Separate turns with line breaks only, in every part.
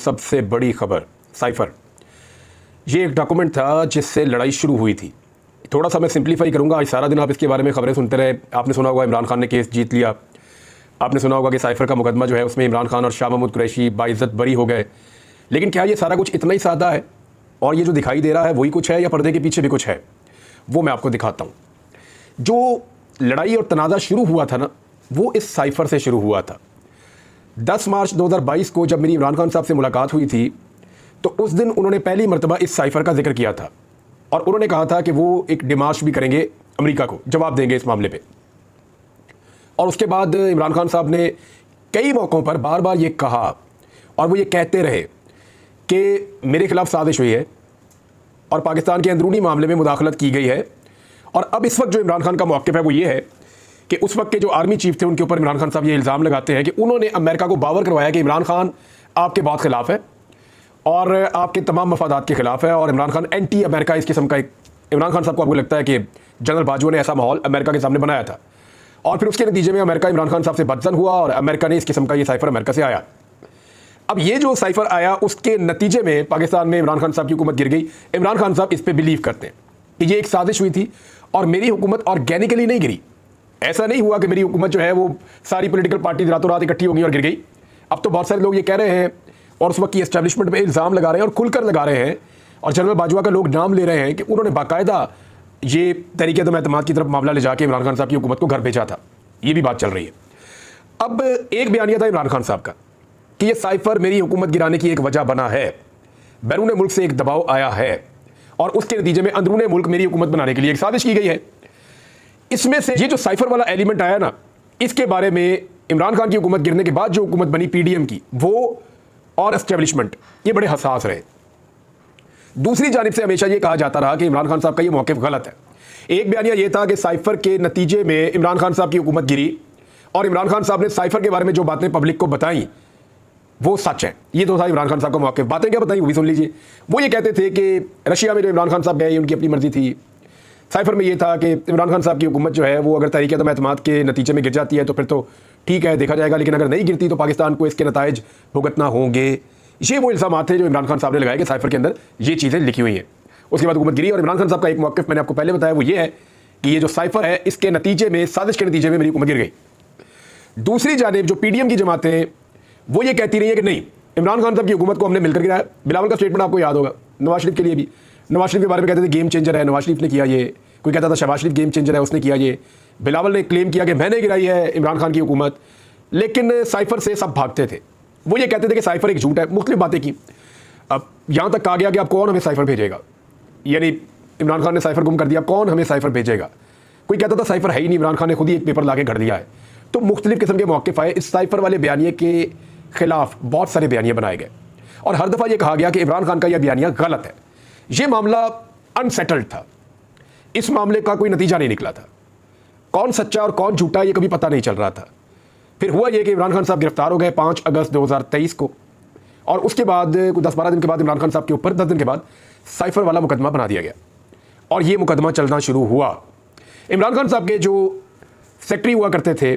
सबसे बड़ी खबर साइफर, ये एक डॉक्यूमेंट था जिससे लड़ाई शुरू हुई थी। थोड़ा सा मैं सिंप्लीफाई करूंगा। आज सारा दिन आप इसके बारे में खबरें सुनते रहे। आपने सुना होगा इमरान खान ने केस जीत लिया, आपने सुना होगा कि साइफर का मुकदमा जो है उसमें इमरान खान और शाह महमूद कुरैशी बाइज्जत बरी हो गए। लेकिन क्या ये सारा कुछ इतना ही सादा है और ये जो दिखाई दे रहा है वही कुछ है या पर्दे के पीछे भी कुछ है? वो मैं आपको दिखाता हूँ। जो लड़ाई और तनाज़ा शुरू हुआ था ना, वो इस साइफर से शुरू हुआ था। 10 मार्च 2022 को जब मेरी इमरान खान साहब से मुलाकात हुई थी तो उस दिन उन्होंने पहली मरतबा इस साइफर का जिक्र किया था और उन्होंने कहा था कि वो एक डिमार्च भी करेंगे, अमेरिका को जवाब देंगे इस मामले पे। और उसके बाद इमरान खान साहब ने कई मौक़ों पर बार बार ये कहा और वो ये कहते रहे कि मेरे खिलाफ साजिश हुई है और पाकिस्तान के अंदरूनी मामले में मुदाखलत की गई है। और अब इस वक्त जो इमरान खान का मौक़िफ़ है वो ये है कि उस वक्त के जो आर्मी चीफ थे उनके ऊपर इमरान खान साहब ये इल्ज़ाम लगाते हैं कि उन्होंने अमेरिका को बावर करवाया कि इमरान खान आपके बहुत खिलाफ है और आपके तमाम मफादात के खिलाफ है और इमरान खान एंटी अमेरिका इस किस्म का एक। इमरान खान साहब को आपको लगता है कि जनरल बाजवा ने ऐसा माहौल अमेरिका के सामने बनाया था और फिर उसके नतीजे में अमेरिका इमरान खान साहब से बदजन हुआ और अमेरिका ने इस किस्म का ये साइफर अमेरिका से आया। अब ये जो साइफर आया उसके नतीजे में पाकिस्तान में इमरान खान साहब की हुकूमत गिर गई। इमरान खान साहब इस पर बिलीव करते हैं कि ये एक साजिश हुई थी और मेरी हुकूमत ऑर्गेनिकली नहीं गिरी। ऐसा नहीं हुआ कि मेरी हुकूमत जो है वो सारी पॉलिटिकल पार्टी रातों रात इकट्ठी हो गई और गिर गई। अब तो बहुत सारे लोग ये कह रहे हैं और उस वक्त की एस्टैब्लिशमेंट में इल्ज़ाम लगा रहे हैं और खुलकर लगा रहे हैं और जनरल बाजवा का लोग नाम ले रहे हैं कि उन्होंने बाकायदा ये तरीके तो एतमाद की तरफ मामला ले जाके इमरान खान साहब की हुकूमत को घर भेजा था। ये भी बात चल रही है। अब एक बयानिया था इमरान खान साहब का कि ये साइफर मेरी हुकूमत गिराने की एक वजह बना है, बैरून मुल्क से एक दबाव आया है और उसके नतीजे में अंदरूनी मुल्क मेरी हुकूमत बनाने के लिए एक साजिश की गई है। इसमें से ये जो साइफर वाला एलिमेंट आया ना, इसके बारे में इमरान खान की हुकूमत गिरने के बाद जो हुकूमत बनी पीडीएम की, वो और एस्टेब्लिशमेंट ये बड़े हसास रहे। दूसरी जानिब से हमेशा ये कहा जाता रहा कि इमरान खान साहब का ये मौक़िफ़ गलत है। एक बयानिया ये था कि साइफर के नतीजे में इमरान खान साहब की हुकूमत गिरी और इमरान खान साहब ने साइफर के बारे में जो बातें पब्लिक को बताई वो सच है। ये तो था इमरान खान साहब का मौक़िफ़। बातें क्या बताई वो भी सुन लीजिए। वो ये कहते थे कि रशिया में जो इमरान खान साहब गए उनकी अपनी मर्जी थी। साइफर में ये था कि इमरान खान साहब की हुकूमत जो है वो अगर तहरीक एतमाद के नतीजे में गिर जाती है तो फिर तो ठीक है, देखा जाएगा, लेकिन अगर नहीं गिरती तो पाकिस्तान को इसके नताइज भुगतना होंगे। ये वो इल्ज़ाम थे जो इमरान खान साहब ने लगाए कि साइफर के अंदर ये चीज़ें लिखी हुई हैं। उसके बाद हुकूमत गिरी और इमरान खान साहब का एक मौक़िफ़ मैंने आपको पहले बताया, वो ये है कि ये जो साइफर है इसके नतीजे में, साजिश के नतीजे में मेरी हुकूमत गिर गई। दूसरी जानिब जो पीडीएम की जमातें वो ये कहती रही है कि नहीं, इमरान खान साहब की हुकूमत को हमने मिलकर गिराया। बिलावल का स्टेटमेंट आपको याद होगा, नवाज शरीफ के लिए भी। नवाज शरीफ के बारे में कहते थे गेम चेंजर है, नवाज शरीफ ने किया ये। कोई कहता था शहबाज शरीफ गेम चेंजर है, उसने किया ये। बिलावल ने क्लेम किया कि मैंने गिराई है इमरान खान की हुकूमत। लेकिन साइफर से सब भागते थे। वो ये कहते थे कि साइफर एक झूठ है, मुख्तलिफ बातें की। अब यहाँ तक कहा गया कि अब कौन हमें साइफर भेजेगा, यानी इमरान खान ने साइफर गुम कर दिया, कौन हमें साइफर भेजेगा। कोई कहता था साइफर है ही नहीं, इमरान खान ने खुद ही एक पेपर ला के घर दिया है। तो मुख्तलिफ किस्म के मौक़िफ़ आए। इस साइफर वाले बयानिए के खिलाफ बहुत सारे बयानिए बनाए गए और हर दफ़ा यह कहा गया कि इमरान खान का यह बयानिया गलत है। यह मामला अनसेटल्ड था, इस मामले का कोई नतीजा नहीं निकला था। कौन सच्चा और कौन झूठा ये कभी पता नहीं चल रहा था। फिर हुआ यह कि इमरान खान साहब गिरफ्तार हो गए 5 अगस्त 2023 को और उसके बाद 10-12 दिन के बाद इमरान खान साहब के ऊपर 10 दिन के बाद साइफर वाला मुकदमा बना दिया गया और ये मुकदमा चलना शुरू हुआ। इमरान खान साहब के जो सेक्रेटरी हुआ करते थे,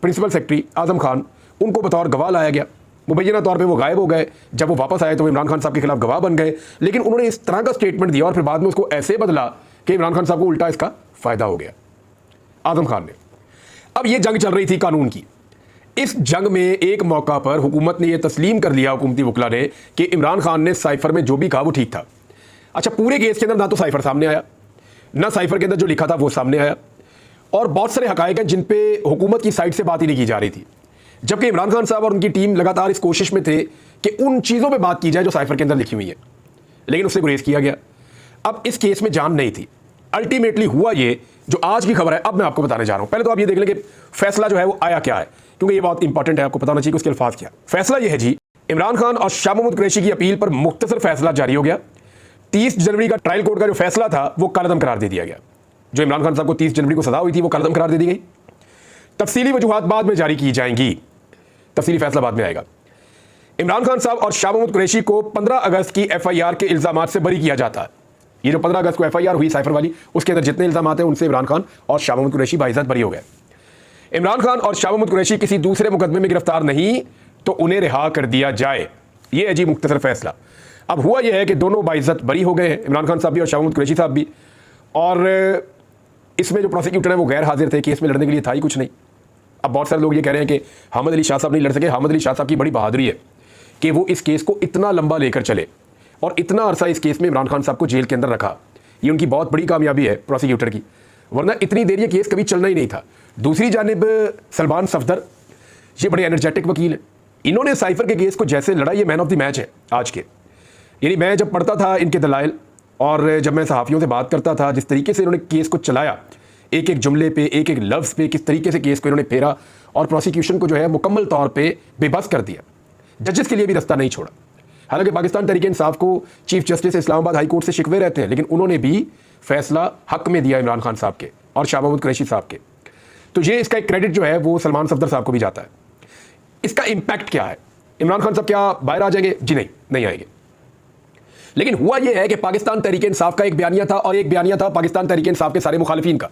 प्रिंसिपल सेक्रेटरी आजम खान, उनको बतौर गवाह लाया गया। मुबैना तौर पे वो गायब हो गए। जब वो वापस आए तो वो इमरान खान साहब के खिलाफ गवाह बन गए, लेकिन उन्होंने इस तरह का स्टेटमेंट दिया और फिर बाद में उसको ऐसे बदला कि इमरान खान साहब को उल्टा इसका फ़ायदा हो गया, आजम खान ने। अब ये जंग चल रही थी कानून की। इस जंग में एक मौका पर हुकूमत ने यह तस्लीम कर लिया, हुकूमती वकला ने, कि इमरान खान ने साइफर में जो भी कहा वो ठीक था। अच्छा, पूरे केस के अंदर ना तो साइफर सामने आया, ना साइफर के अंदर जो लिखा था वो सामने आया और बहुत सारे हकायक हैं जिन पे हुकूमत की साइड से बात ही नहीं की जा रही थी। जबकि इमरान खान साहब और उनकी टीम लगातार इस कोशिश में थे कि उन चीज़ों पे बात की जाए जो साइफर के अंदर लिखी हुई है, लेकिन उससे गुरेज किया गया। अब इस केस में जान नहीं थी। अल्टीमेटली हुआ ये जो आज की खबर है, अब मैं आपको बताने जा रहा हूँ। पहले तो आप ये देख लें कि फैसला जो है वो आया क्या है, क्योंकि ये बहुत इंपॉर्टेंट है, आपको पता होना चाहिए कि उसके अल्फाज क्या। फैसला ये है जी, इमरान खान और शाह महमूद कुरैशी की अपील पर मुख्तसर फैसला जारी हो गया। 30 जनवरी का ट्रायल कोर्ट का जो फैसला था वो कलअदम करार दे दिया गया। जो इमरान खान साहब को 30 जनवरी को सजा हुई थी वो कलअदम करार दे दी गई। तफसीली वजूहात बाद में जारी की जाएंगी, तफसीली फैसला बाद में आएगा। इमरान खान साहब और शाह महमूद कुरैशी को 15 अगस्त की FIR के इल्जामात से बरी किया जाता है। ये जो 15 अगस्त को FIR हुई साइफर वाली, उसके अंदर जितने इल्जामात हैं उनसे इमरान खान और शाह महमूद कुरैशी बाइज्जत बरी हो गए। इमरान खान और शाह महमूद कुरैशी किसी दूसरे मुकदमे में गिरफ्तार नहीं तो उन्हें रिहा कर दिया जाए। ये है जी मुख्तसर फैसला। अब हुआ यह है कि दोनों बाइज्जत बरी हो गए हैं, इमरान खान साहब भी और शाह महमूद कुरैशी साहब भी, और इसमें जो प्रोसिक्यूटर है वो गैर हाजिर थे, केस में लड़ने के लिए था ही कुछ नहीं। अब बहुत सारे लोग ये कह रहे हैं कि हामिद अली शाह साहब नहीं लड़ सके। हामिद अली शाह साहब की बड़ी बहादुरी है कि वो इस केस को इतना लंबा लेकर चले और इतना अरसा इस केस में इमरान खान साहब को जेल के अंदर रखा। ये उनकी बहुत बड़ी कामयाबी है प्रोसिक्यूटर की, वरना इतनी देर ये केस कभी चलना ही नहीं था। दूसरी जानिब सलमान सफदर, ये बड़े एनर्जेटिक वकील हैं, इन्होंने साइफर के केस को जैसे लड़ा, ये मैन ऑफ द मैच है आज के। यानी मैं जब पढ़ता था इनके दलाइल और जब मैं सहाफ़ियों से बात करता था, जिस तरीके से इन्होंने केस को चलाया, एक एक जुमले पे, एक एक लफ्ज़ पे किस तरीके से केस को इन्होंने फेरा और प्रोसिक्यूशन को जो है मुकम्मल तौर पे बेबस कर दिया, जजेस के लिए भी रास्ता नहीं छोड़ा। हालांकि पाकिस्तान तहरीक इंसाफ को chief justice Islamabad high court से शिकवे रहते हैं, लेकिन उन्होंने भी फैसला हक में दिया इमरान खान साहब के और शाह महमूद कुरैशी साहब के। तो ये इसका एक क्रेडिट जो है वो सलमान सफदर साहब को भी जाता है। इसका इम्पैक्ट क्या है? इमरान खान साहब क्या बाहर आ जाएंगे? जी नहीं आएंगे। लेकिन हुआ यह है कि पाकिस्तान तहरीक इंसाफ का एक बयानिया था और एक बयानिया था पाकिस्तान तहरीक इंसाफ के सारे मुखालिफिन का।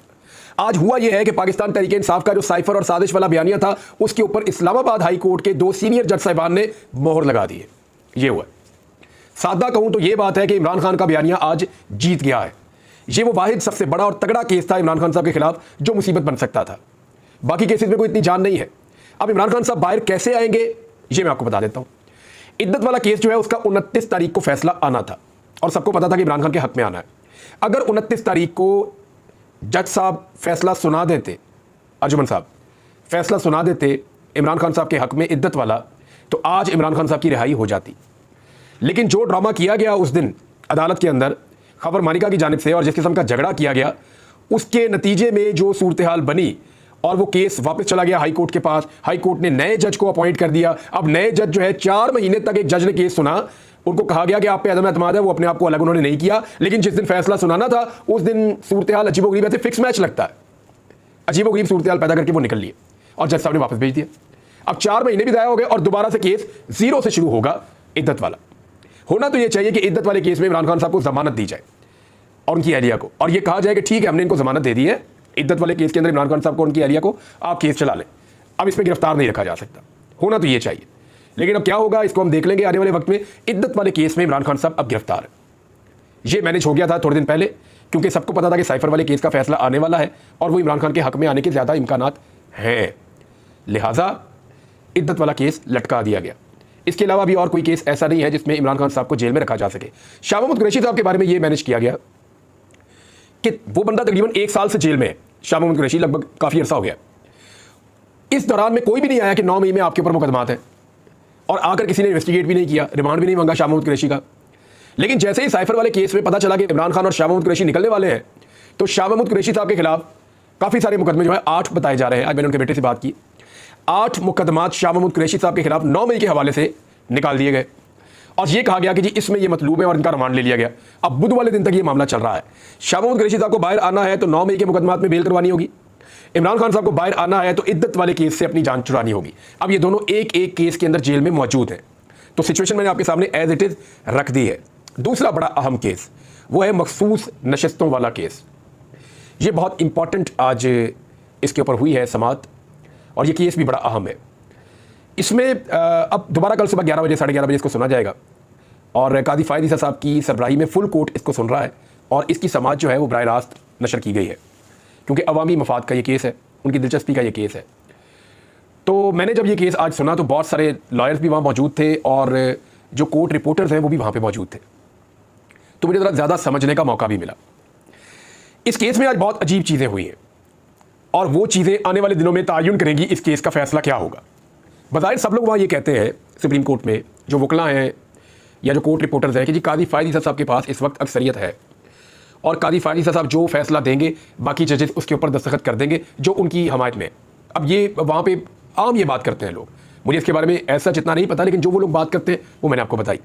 आज हुआ यह है कि पाकिस्तान तहरीक इंसाफ का जो साइफर और साजिश वाला बयानिया था, उसके ऊपर इस्लामाबाद हाई कोर्ट के 2 सीनियर जज साहिबान ने मोहर लगा दी है। ये हुआ। सादा कहूं तो यह बात है कि इमरान खान का बयानिया आज जीत गया है। ये वो वाहिद सबसे बड़ा और तगड़ा केस था इमरान खान साहब के खिलाफ जो मुसीबत बन सकता था। बाकी केसेस में कोई इतनी जान नहीं है। अब इमरान खान साहब बाहर कैसे आएंगे ये मैं आपको बता देता हूं। इद्दत वाला केस जो है उसका 29 तारीख को फैसला आना था और सबको पता था कि इमरान खान के हक में आना है। अगर 29 तारीख को जज साहब फैसला सुना देते, अर्जुमन साहब फैसला सुना देते इमरान खान साहब के हक में इद्दत वाला, तो आज इमरान खान साहब की रिहाई हो जाती। लेकिन जो ड्रामा किया गया उस दिन अदालत के अंदर खबर मालिका की जानिब से और जिस किस्म का झगड़ा किया गया, उसके नतीजे में जो सूरत हाल बनी और वो केस वापस चला गया हाई कोर्ट के पास। हाई कोर्ट ने नए जज को अपॉइंट कर दिया। अब नए जज जो है 4 महीने तक एक जज ने केस सुना, उनको कहा गया कि आप पे अदम एतमाद है, वो अपने आप को अलग उन्होंने नहीं किया। लेकिन जिस दिन फैसला सुनाना था उस दिन सूरत हाल अजीबोगरीब, ऐसे फिक्स मैच लगता है, अजीबोगरीब सूरत हाल पैदा करके वो निकल लिए और जज साहब ने वापस भेज दिया। अब 4 महीने भी ज़ाया हो गए और दोबारा से केस जीरो से शुरू होगा इद्दत वाला। होना तो ये चाहिए कि इद्दत वाले केस में इमरान खान साहब को जमानत दी जाए और उनकी अहलिया को, और ये कहा जाए कि ठीक है हमने इनको जमानत दे दी है, इद्दत वाले केस के अंदर इमरान खान साहब को उनकी अहलिया को आप केस चला लें, अब इसमें गिरफ्तार नहीं रखा जा सकता। होना तो ये चाहिए। लेकिन अब क्या होगा इसको हम देख लेंगे आने वाले वक्त में। इद्दत वाले केस में इमरान खान साहब अब गिरफ्तार है। ये मैनेज हो गया था थोड़े दिन पहले, क्योंकि सबको पता था कि साइफर वाले केस का फैसला आने वाला है और वो इमरान खान के हक में आने के ज़्यादा इम्कानात हैं, लिहाजा इद्दत वाला केस लटका दिया गया। इसके अलावा भी और कोई केस ऐसा नहीं है जिसमें इमरान खान साहब को जेल में रखा जा सके। शाह महमूद कुरैशी साहब के बारे में ये मैनेज किया गया कि वो बंदा तकरीबन 1 साल से जेल में है। शाह महमूद कुरैशी लगभग काफ़ी अर्सा हो गया। इस दौरान में कोई भी नहीं आया कि 9 मई में आपके ऊपर मुकदमात है, और आकर किसी ने इन्वेस्टिगेट भी नहीं किया, रिमांड भी नहीं मांगा शाह महमूद कुरैशी का। लेकिन जैसे ही साइफर वाले केस में पता चला कि इमरान खान और शाह महमूद कुरैशी निकलने वाले हैं, तो शाह महमूद कुरैशी साहब के खिलाफ काफ़ी सारे मुकदमे जो है 8 बताए जा रहे हैं। आज मैंने उनके बेटे से बात की, 8 मुकदमात शाह महमूद कुरैशी साहब के खिलाफ 9 मई के हवाले से निकाल दिए गए और ये कहा गया कि जी इसमें ये मतलूब है और इनका रिमांड ले लिया गया। अब बुध वाले दिन तक ये मामला चल रहा है। शाह महमूद कुरैशी साहब को बाहर आना है तो 9 मई के मुकदमात में बेल करवानी होगी। इमरान खान साहब को बाहर आना है तो इद्दत वाले केस से अपनी जान छुड़ानी होगी। अब ये दोनों एक एक केस के अंदर जेल में मौजूद हैं। तो सिचुएशन मैंने आपके सामने एज इट इज़ रख दी है। दूसरा बड़ा अहम केस वो है मखसूस नशस्तों वाला केस। ये बहुत इंपॉर्टेंट आज इसके ऊपर हुई है समाअत और ये केस भी बड़ा अहम है। इसमें अब दोबारा कल सुबह 11 बजे 11:30 बजे इसको सुना जाएगा और कादी फ़ायद ईसा साहब की सरबराही में फुल कोर्ट इसको सुन रहा है और इसकी समाअत जो है वो बराह रास्त नशर की गई है, क्योंकि अवामी मफाद का ये केस है, उनकी दिलचस्पी का ये केस है। तो मैंने जब ये केस आज सुना तो बहुत सारे लॉयर्स भी वहाँ मौजूद थे और जो कोर्ट रिपोर्टर्स हैं वो भी वहाँ पे मौजूद थे, तो मुझे ज़रा ज़्यादा समझने का मौका भी मिला। इस केस में आज बहुत अजीब चीज़ें हुई हैं और वो चीज़ें आने वाले दिनों में तायुन करेंगी इस केस का फैसला क्या होगा। बज़ाहिर सब लोग वहाँ ये कहते हैं सुप्रीम कोर्ट में, जो वकला हैं या जो कोर्ट रिपोर्टर्स हैं, कि जी कादी फ़ायद ईसा साहब के पास इस वक्त अक्सरियत है और कादी फ़ायद ईसा साहब जो फैसला देंगे बाकी जजेस उसके ऊपर दस्तखत कर देंगे जो उनकी हमायत में। अब ये वहाँ पे आम ये बात करते हैं लोग, मुझे इसके बारे में ऐसा जितना नहीं पता, लेकिन जो वो लोग बात करते हैं वो मैंने आपको बताई।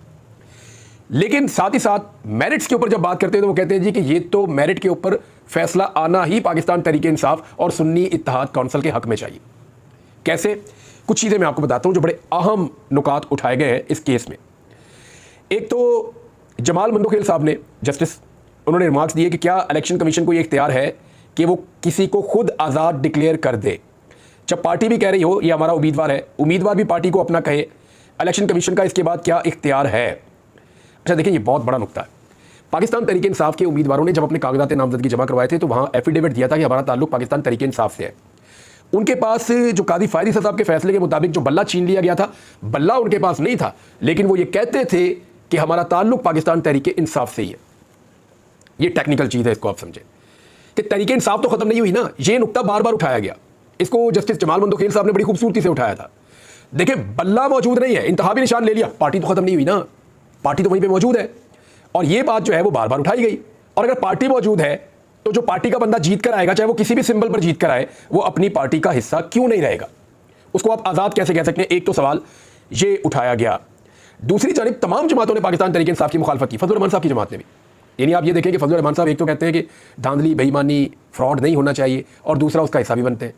लेकिन साथ ही साथ मेरिट्स के ऊपर जब बात करते हैं तो वो कहते हैं जी कि ये तो मेरिट के ऊपर फैसला आना ही पाकिस्तान तहरीक इंसाफ और सुन्नी इत्तेहाद काउंसिल के हक में चाहिए। कैसे? कुछ चीज़ें मैं आपको बताता हूँ जो बड़े अहम नुकात उठाए गए हैं इस केस में। एक तो जमाल मंदोखेल साहब ने, जस्टिस, उन्होंने रिमार्क्स दिए कि क्या इलेक्शन कमीशन को ये इख्तियार है कि वो किसी को खुद आज़ाद डिक्लेयर कर दे। जब पार्टी भी कह रही हो ये हमारा उम्मीदवार है, उम्मीदवार भी पार्टी को अपना कहे, इलेक्शन कमीशन का इसके बाद क्या इख्तियार है? अच्छा देखिए, ये बहुत बड़ा नुकता है। पाकिस्तान तहरीक इंसाफ के उम्मीदवारों ने जब अपने कागजात नामजदगी जमा करवाए थे तो वहाँ एफिडेविट दिया था कि हमारा ताल्लुक पाकिस्तान तहरीक इंसाफ से है। उनके पास जो कादी फायदी साहब के फैसले के मुताबिक जो बल्ला छीन लिया गया था, बल्ला उनके पास नहीं था, लेकिन वो ये कहते थे कि हमारा ताल्लुक पाकिस्तान तहरीक इंसाफ से ही है। ये टेक्निकल चीज़ है, इसको आप समझें कि तहरीक इंसाफ तो खत्म नहीं हुई ना। ये नुकता बार बार उठाया गया, इसको जस्टिस जमाल मंदोखेल साहब ने बड़ी खूबसूरती से उठाया था। देखिए, बल्ला मौजूद नहीं है, इंतखाबी निशान ले लिया, पार्टी तो खत्म नहीं हुई ना, पार्टी तो वहीं पे मौजूद है। और ये बात जो है वो बार बार उठाई गई। और अगर पार्टी मौजूद है तो जो पार्टी का बंदा जीत कर आएगा, चाहे वो किसी भी सिंबल पर जीत कर आए, वो अपनी पार्टी का हिस्सा क्यों नहीं रहेगा? उसको आप आज़ाद कैसे कह सकते हैं? एक तो सवाल ये उठाया गया। दूसरी जानिब तमाम जमातों ने पाकिस्तान तहरीक इंसाफ की मुखालफत की, फजलुर रहमान साहब की जमात ने भी। यानी आप ये देखें कि फजलुर रहमान साहब एक तो कहते हैं कि धांधली, बेईमानी, फ्रॉड नहीं होना चाहिए, और दूसरा उसका हिस्सा भी बनते हैं।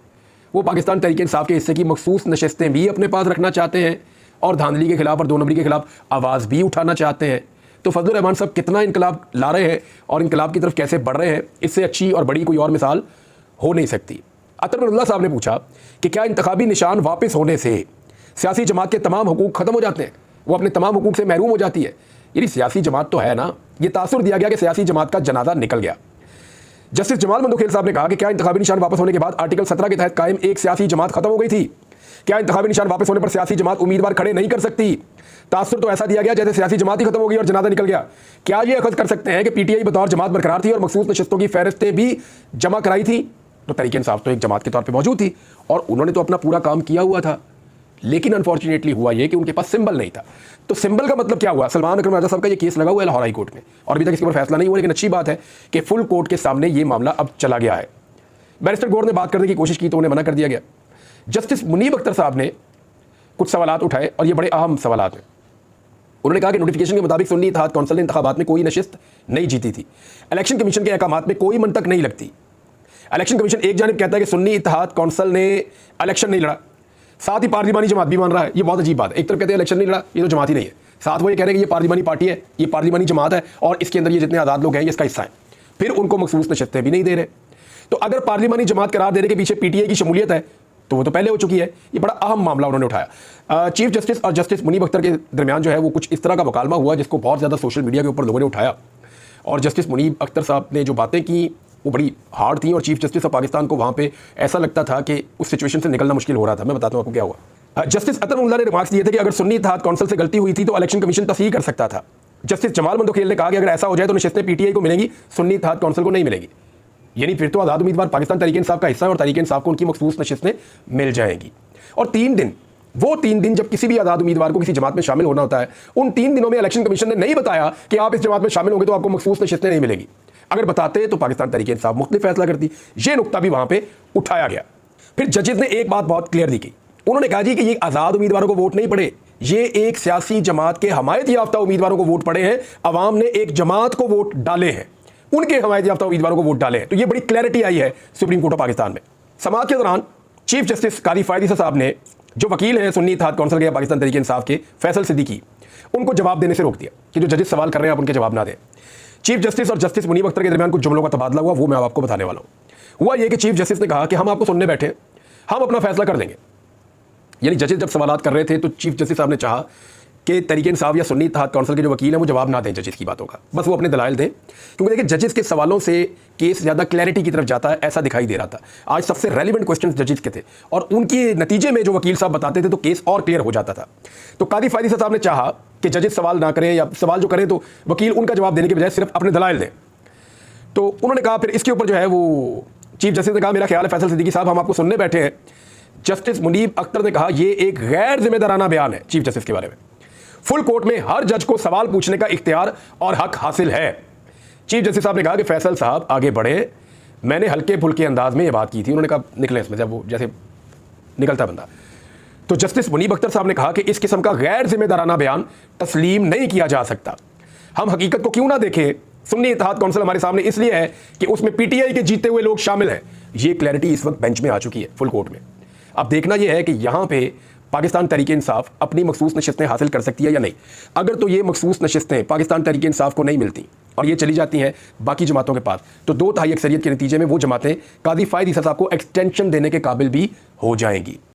वो पाकिस्तान तहरीक इंसाफ के हिस्से की मखसूस नशस्तें भी अपने पास रखना चाहते हैं और धांधली के खिलाफ और दो नंबरी के खिलाफ आवाज़ भी उठाना चाहते हैं। तो फजलुर रहमान साहब कितना इनकलाब ला रहे हैं और इनकलाब की तरफ कैसे बढ़ रहे हैं, इससे अच्छी और बड़ी कोई और मिसाल हो नहीं सकती। अतरउल्लाह साहब ने पूछा कि क्या इंतखाबी निशान वापस होने से सियासी जमात के तमाम हुकूक ख़त्म हो जाते हैं, वो अपने तमाम हुकूक से महरूम हो जाती है? यानी सियासी जमात तो है ना, ये तासुर दिया गया कि सियासी जमात का जनाजा निकल गया। जस्टिस जमाल मंदोखेल साहब ने कहा कि क्या इंतखाबी निशान वापस होने के बाद आर्टिकल 17 के तहत कायम एक सियासी जमात खत्म हो गई थी? क्या इंतखाबी निशान वापस होने पर सियासी जमात उम्मीदवार खड़े नहीं कर सकती? तासुर तो ऐसा दिया गया जैसे सियासी जमात ही खत्म हो गई और जनाजा निकल गया। क्या ये अखज़ कर सकते हैं कि पीटीआई बतौर जमात बरकरार थी और मखसूस नशस्तों की फहरिस्तें भी जमा कराई थी? तो तहरीक इंसाफ तो एक जमात के तौर पर मौजूद थी और उन्होंने तो अपना पूरा काम किया हुआ था, लेकिन अनफॉर्चुनेटली हुआ ये कि उनके पास सिंबल नहीं था। तो सिंबल का मतलब क्या हुआ? सलमान अकरम राजा साहब का ये केस लगा हुआ है लाहौर हाई कोर्ट में और अभी तक इसके ऊपर फैसला नहीं हुआ, लेकिन अच्छी बात है कि फुल कोर्ट के सामने ये मामला अब चला गया है। बैरिस्टर गौर ने बात करने की कोशिश की तो उन्हें मना कर दिया गया। जस्टिस मुनीब अख्तर साहब ने कुछ सवालात उठाए और ये बड़े अहम सवालात हैं। उन्होंने कहा कि नोटिफिकेशन के मुताबिक सुन्नी इत्तेहाद कौंसिल ने इंतखाबात में कोई नशिस्त नहीं जीती थी, इलेक्शन कमीशन के अहकामात में कोई मंतक नहीं लगती। इलेक्शन कमीशन एक जानिब कहता है कि सुन्नी इत्तेहाद कौंसिल ने इलेक्शन नहीं लड़ा, साथ ही पार्लिमानी जमात भी मान रहा है। ये बहुत अजीब बात है, एक तरफ कहते हैं इलेक्शन नहीं लड़ा, ये तो जमात ही नहीं है, साथ वो ये कह रहे हैं कि ये पार्लिमानी पार्टी है, ये पार्लिमानी जमात है और इसके अंदर ये जितने आज़ाद लोग हैं ये इसका हिस्सा है, फिर उनको मखसूस नशिस्तें भी नहीं दे रहे। तो अगर पार्लिमानी जमात करार देने के पीछे पीटीआई की शमूलियत है तो वो तो पहले हो चुकी है। ये बड़ा अहम मामला उन्होंने उठाया। चीफ जस्टिस और जस्टिस मुनीब अख्तर के दरमियान जो है वो कुछ इस तरह का मुकालमा हुआ जिसको बहुत ज़्यादा सोशल मीडिया के ऊपर लोगों ने उठाया, और जस्टिस मुनीब अख्तर साहब ने जो बातें की वो बड़ी हार्ड थी और चीफ जस्टिस ऑफ पाकिस्तान को वहाँ पे ऐसा लगता था कि उस सिचुएशन से निकलना मुश्किल हो रहा था। मैं बताता हूँ आपको क्या हुआ। जस्टिस अतरउल्लाह ने रिमार्क्स दिए थे कि अगर सुन्नी इत्तेहाद कौंसिल से गलती हुई थी तो इलेक्शन कमीशन तस्हीह कर सकता था। जस्टिस जमाल मंदोखेल ने कहा कि अगर ऐसा हो जाए तो नशिस्तें पीटीआई को मिलेंगी, सुन्नी इत्तेहाद कौंसिल को नहीं मिलेगी। यानी फिर तो आज़ाद उम्मीदवार पाकिस्तान तहरीक इंसाफ का हिस्सा है और तहरीक इंसाफ को उनकी मखसूस नशिस्तें मिल जाएंगी। और 3 दिन, वो 3 दिन जब किसी भी आज़ाद उम्मीदवार को किसी जमात में शामिल होना होता है, उन 3 दिनों में इलेक्शन कमीशन ने नहीं बताया कि आप इस जमात में शामिल होंगे तो आपको मखसूस नशिस्तें नहीं मिलेगी। अगर बताते तो पाकिस्तान तहरीक इंसाफ मुख्तलिफ फैसला करती। ये नुकता भी वहाँ पर उठाया गया। फिर जजेस ने एक बात बहुत क्लियर दी की, उन्होंने कहा जी कि ये आज़ाद उम्मीदवारों को वोट नहीं पड़े, ये एक सियासी जमात के हमायत याफ्ता उम्मीदवारों को वोट पड़े हैं। अवाम ने एक जमात को वोट डाले हैं, उनके हमायत याफ्ता उम्मीदवारों को वोट डाले हैं। तो ये बड़ी क्लैरिटी आई है सुप्रीम कोर्ट ऑफ पाकिस्तान में। समाअत के दौरान चीफ जस्टिस कादी फायदी साहब ने जो वकील हैं सुन्नी इत्तेहाद कौंसिल के पाकिस्तान तहरीक इंसाफ के, फैसल सिद्दीकी, उनको जवाब देने से रोक दिया कि जो जजेस सवाल कर रहे हैं आप उनके जवाब ना दें। चीफ जस्टिस और जस्टिस मुनीब अख्तर के दरमियान कुछ जुमलों का तबादला हुआ, वो मैं आपको बताने वाला हूँ। हुआ ये कि चीफ जस्टिस ने कहा कि हम आपको सुनने बैठे, हम अपना फैसला कर देंगे। यानी जजेस जब सवालात कर रहे थे तो चीफ जस्टिस साहब ने चाहा कि तहरीक इंसाफ या सुन्नी इत्तेहाद कौंसिल के जो वकील हैं वो जवाब ना दें जजेस की बातों का, बस वो अपने दलाइल दें, क्योंकि देखिए जजेस के सवालों से केस ज़्यादा क्लैरिटी की तरफ जाता है, ऐसा दिखाई दे रहा था। आज सबसे रेलिवेंट क्वेश्चंस जजेस के थे और उनके नतीजे में जो वकील साहब बताते थे तो केस और क्लियर हो जाता था। तो कादी फायदी साहब ने चाहा कि जजेस सवाल ना करें या सवाल जो करें तो वकील उनका जवाब देने के बजाय सिर्फ अपने दलाइल दें। तो उन्होंने कहा फिर इसके ऊपर जो है वो चीफ जस्टिस ने कहा मेरा ख्याल है फैसल सिद्दीकी साहब हम आपको सुनने बैठे हैं। जस्टिस मुनीब अख्तर ने कहा यह एक गैर जिम्मेदाराना बयान है चीफ जस्टिस के बारे में। फुल कोर्ट में हर जज को सवाल पूछने का इख्तियार और हक हासिल है। चीफ जस्टिस साहब ने कहा कि फैसल साहब आगे बढ़े, मैंने हल्के फुल्के अंदाज में ये बात की थी। उन्होंने कहा निकले इसमें, जब वो जैसे निकलता बंदा। तो जस्टिस मुनीब अख्तर साहब ने कहा कि इस किस्म का गैर जिम्मेदाराना बयान तस्लीम नहीं किया जा सकता। हम हकीकत को क्यों ना देखें, सुन्नी इत्तेहाद कौंसिल हमारे सामने इसलिए है कि उसमें पीटीआई के जीते हुए लोग शामिल हैं। ये क्लैरिटी इस वक्त बेंच में आ चुकी है फुल कोर्ट में। अब देखना यह है कि यहाँ पे पाकिस्तान तहरीक इंसाफ अपनी मखसूस नशिस्तें हासिल कर सकती है या नहीं। अगर तो ये मखसूस नशिस्तें पाकिस्तान तहरीक इंसाफ को नहीं मिलती और ये चली जाती हैं बाकी जमातों के पास, तो 2/3 अक्सरियत के नतीजे में वो जमातें कादी फायदी साहब को एक्सटेंशन देने के काबिल भी हो जाएंगी।